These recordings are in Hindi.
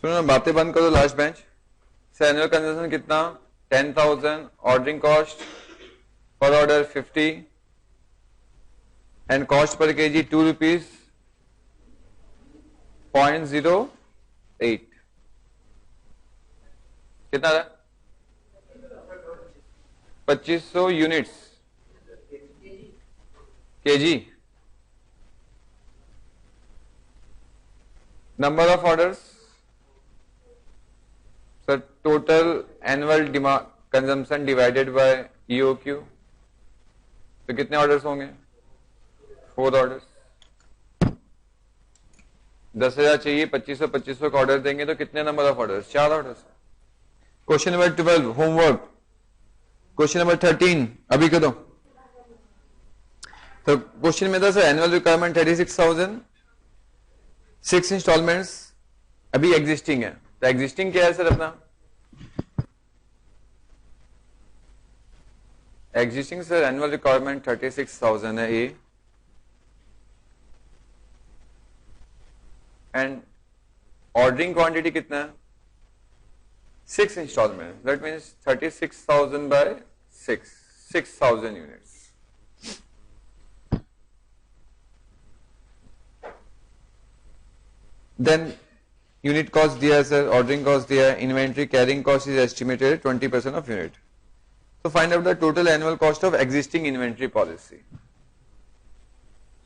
सुनो बातें बंद करो लास्ट बेंच से। एनुअल कंजम्पशन कितना 10,000, ordering cost per order 50 and cost per KG 2 rupees 0.08। कितना था? 2500 units KG. Number of orders sir, total annual consumption divided by EOQ, तो कितने ऑर्डर्स होंगे? 4 ऑर्डर्स। 10,000 चाहिए, 2500 का ऑर्डर देंगे तो कितने number of orders? 4 orders. Question number 12 homework. Question number 13 अभी कर दो। तो क्वेश्चन में था सर एनुअल रिक्वायरमेंट 36,000, 6 इंस्टॉलमेंट्स अभी एग्जिस्टिंग है। तो एग्जिस्टिंग क्या है सर अपना? एग्जिस्टिंग सर एनुअल रिक्वायरमेंट 36,000 है ये, एंड ऑर्डरिंग क्वांटिटी कितना है? 6 installment. That means 36,000 by 6,000 units. Then unit cost दिया है सर, ऑर्डरिंग कॉस्ट दिया है, inventory carrying cost is estimated 20% of unit. तो find out the total annual cost of existing inventory policy.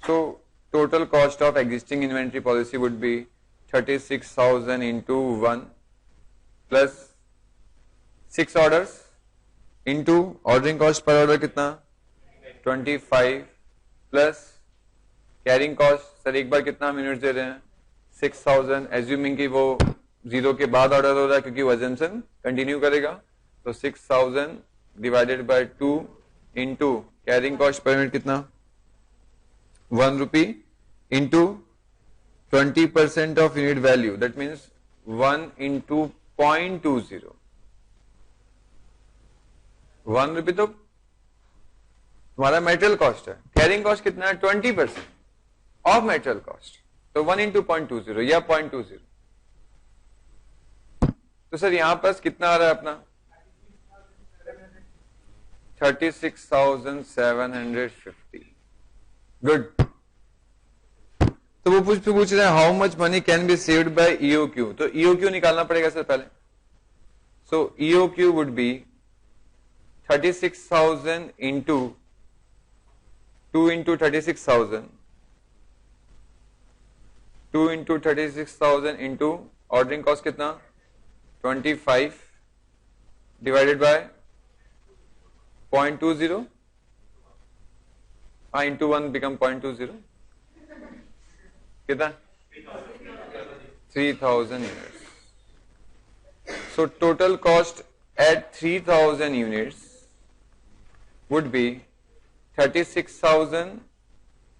So total cost of existing inventory policy would be 36,000 into 1 plus 6 orders into ordering cost per order कितना 25 प्लस कैरिंग कॉस्ट सर एक बार कितना हम यूनिट्स दे रहे हैं 6,000, एज्यूमिंग कि वो 0 के बाद ऑर्डर हो रहा है क्योंकि वो अजम्पशन कंटिन्यू करेगा। तो 6,000 divided by 2 into carrying cost per unit कितना 1 rupee into 20% of unit value, that means 1 into 0.20। 1 rupee तो तुम्हारा मेटेरियल कॉस्ट है, कैरिंग कॉस्ट कितना है 20% ऑफ मेटेरियल कॉस्ट, तो 1 इंटू 0.20 या 0.20। तो सर यहां पर कितना आ रहा है अपना 36,750। गुड। तो वो पूछ रहे हैं how much money can be saved by EOQ. तो ईओक्यू निकालना पड़ेगा सर पहले। So EOQ would be 36,000 into 2 into 36,000, 2 into 36,000 into ordering cost कितना 25 डिवाइडेड बाय 0.20, हाँ इंटू 1 बिकम 0.20, कितना 3,000 units. So total cost at 3,000 units would be 36,000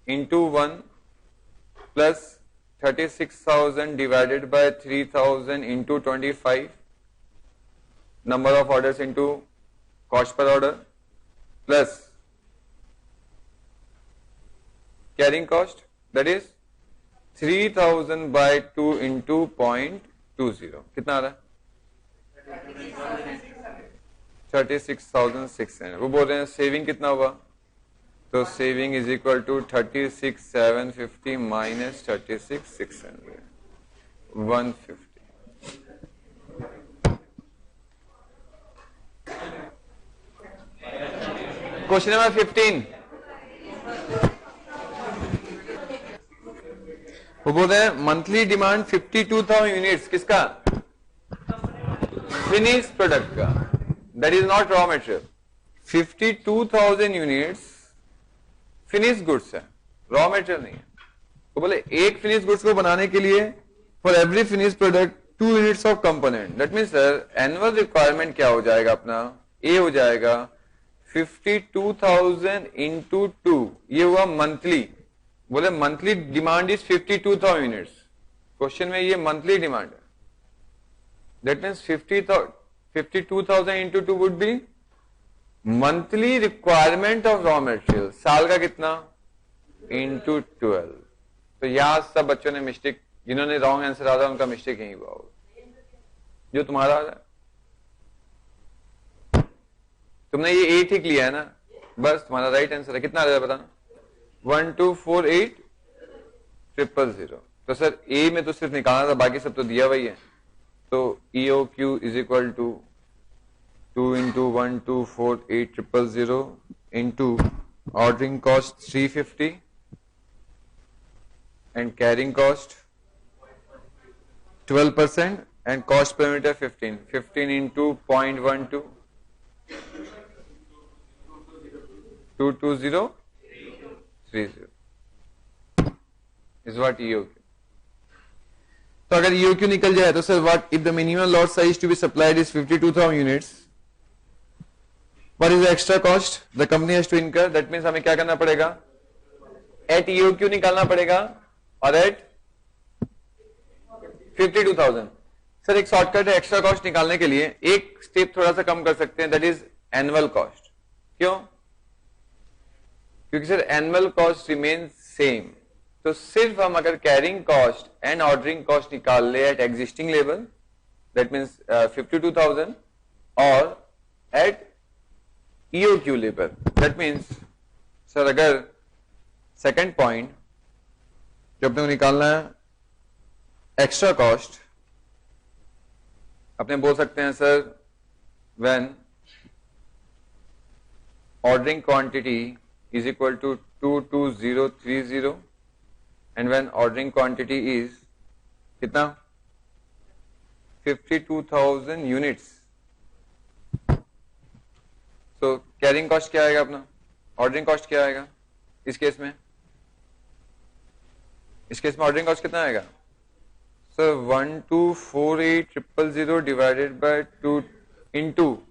into 1 plus 36,000 divided by 3,000 into 25 number of orders into cost per order plus carrying cost, that is 3,000 by 2 into 0.20 कितना आ रहा है 36,600। वो बोल रहे हैं सेविंग कितना हुआ, तो saving is equal to 36,750 minus 36,600 150। Question number 15 वो बोल रहे हैं मंथली डिमांड 52,000 यूनिट्स किसका फिनिश प्रोडक्ट का, that is not raw material. 52,000 units finish goods है, रॉ मटेरियल नहीं है। तो बोले एक फिनिश गुड्स को बनाने के लिए for every finish product 2 units of component, that means sir annual requirement क्या हो जाएगा अपना, ए हो जाएगा 52,000 इंटू 2, ये हुआ मंथली। बोले monthly demand is 52,000 units, question में ये मंथली डिमांड है, that means 52,000 into 2 would be monthly requirement of raw material, साल का कितना इंटू 12। तो यहां सब बच्चों ने मिस्टेक, जिन्होंने रॉन्ग आंसर आ रहा उनका मिस्टेक यही हुआ होगा। जो तुम्हारा आ रहा है। तुमने ये ए ठीक लिया है ना, बस तुम्हारा राइट आंसर है। कितना आ रहा है बताना? 1248000। तो सर ए में तो सिर्फ निकालना था, बाकी सब तो दिया वही है। तो EOQ is equal to 2 into 1248000 into ordering cost 350 and carrying cost 12% and cost per meter 15 into 0.12 22030 is what EOQ. तो अगर EOQ निकल जाए तो sir what if the minimum lot size to be supplied is 52,000 units, what is the extra cost the company has to incur? That means हमें क्या करना पड़ेगा? at EOQ निकालना पड़ेगा और at 52,000। सर एक शॉर्टकट है एक्स्ट्रा कॉस्ट निकालने के लिए, एक स्टेप थोड़ा सा कम कर सकते हैं, दैट इज एनुअल कॉस्ट। क्यों? क्योंकि sir annual cost remain same. तो सिर्फ हम अगर carrying cost and ordering cost निकाल ले at existing level, that means 52,000, और at EOQ level, that means sir अगर सेकेंड पॉइंट जो अपने को निकालना है एक्स्ट्रा कॉस्ट, अपने बोल सकते हैं sir when ordering quantity is equal to 22030 and when ordering quantity is कितना? 52,000 यूनिट्स। तो कैरिंग कॉस्ट क्या आएगा अपना? ऑर्डरिंग कॉस्ट क्या आएगा इस केस में? इस केस में ऑर्डरिंग कॉस्ट कितना आएगा सर? 1248000 डिवाइडेड बाय 2 इंटू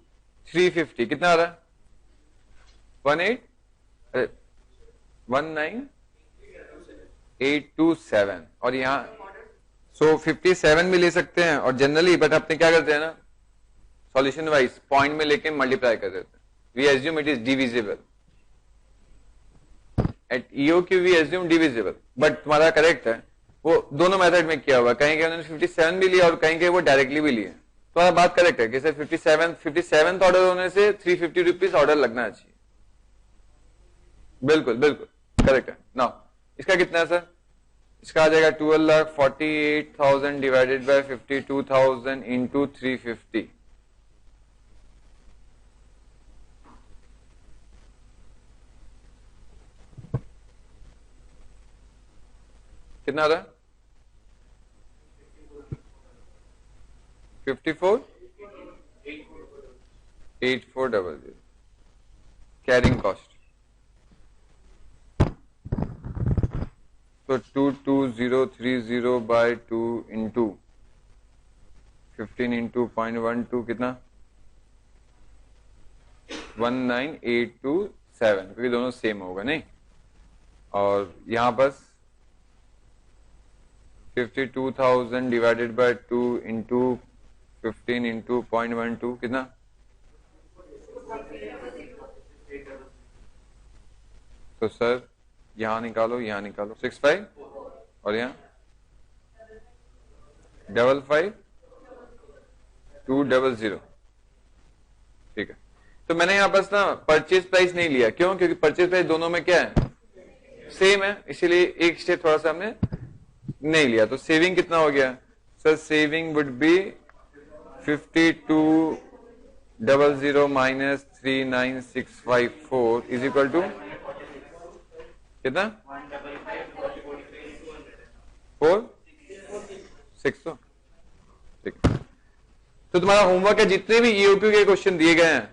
350 कितना आ रहा है? 19827 और यहाँ 57 भी ले सकते हैं और जनरली, बट अपने क्या करते हैं ना सॉल्यूशन वाइज पॉइंट में लेके मल्टीप्लाई कर देते हैं। We assume it is divisible at EOQ, we assume divisible, but तुम्हारा करेक्ट है, वो दोनों मेथड में किया हुआ। कहीं के उन्होंने 57 भी लिया और कहीं के वो डायरेक्टली भी लिए। तुम्हारा बात करेक्ट है कि सर 57th ऑर्डर होने से 350 रुपीज ऑर्डर लगना चाहिए। बिल्कुल बिल्कुल करेक्ट है। नाउ इसका कितना है सर? इसका आ जाएगा 12,48,000 डिवाइडेड बाय 52,000 इंटू 350। कितना आ रहा है? 54,8400 कैरिंग कॉस्ट। तो 22030 बाय 2 इंटू 15 इंटू 0.12 कितना? 19827, क्योंकि दोनों सेम होगा नहीं। और यहां बस 52,000 डिवाइडेड बाय 2 इंटू 15 इंटू 0.12 कितना? तो सर यहां निकालो, यहां निकालो 65 और यहां 55,200। ठीक है। तो मैंने यहां बस ना परचेज प्राइस नहीं लिया। क्यों? क्योंकि परचेज प्राइस दोनों में क्या है? सेम है, इसीलिए एक स्टेप थोड़ा सा हमने नहीं लिया। तो सेविंग कितना हो गया sir? Saving would be 52,000 minus 39,654 is equal to कितना? 4,600। ठीक। तो तुम्हारा होमवर्क है, जितने भी EOQ के क्वेश्चन दिए गए हैं